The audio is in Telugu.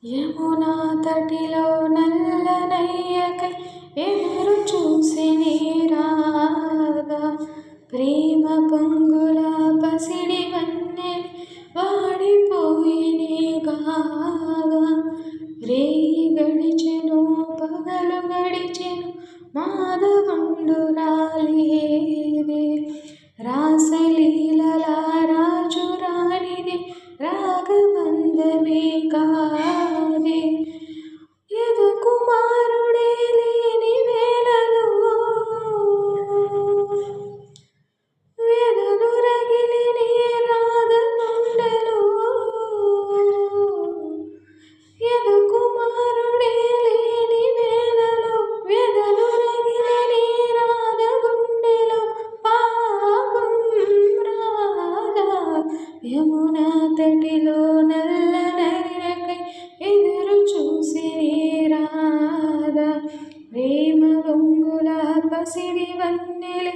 యమునా తటిలో నల్లనయ్యకై ఎదురు చూసినే రాగా ప్రేమ పొంగుల పసిడి వన్నెలు వాడిపోయినే గాగా రేయి గడిచెను పగలు గడిచెను మాధవుండు రాలేదే రాసలీలల రాజు రాణిది రాగబంధమే కాదే యదు కుమారుడే లేని వేళలో వెదలు రగిలినే రాగగుండెలో యదు కుమారుడే లేని వేళలో వెదలు రగిలినే రాగగుండెలో పాపం రాగా యమునా తటిలో నల్లనయ్యకై ఎదురు చూసినే రాగా ప్రేమ పొంగుల పసిడి వన్నెలే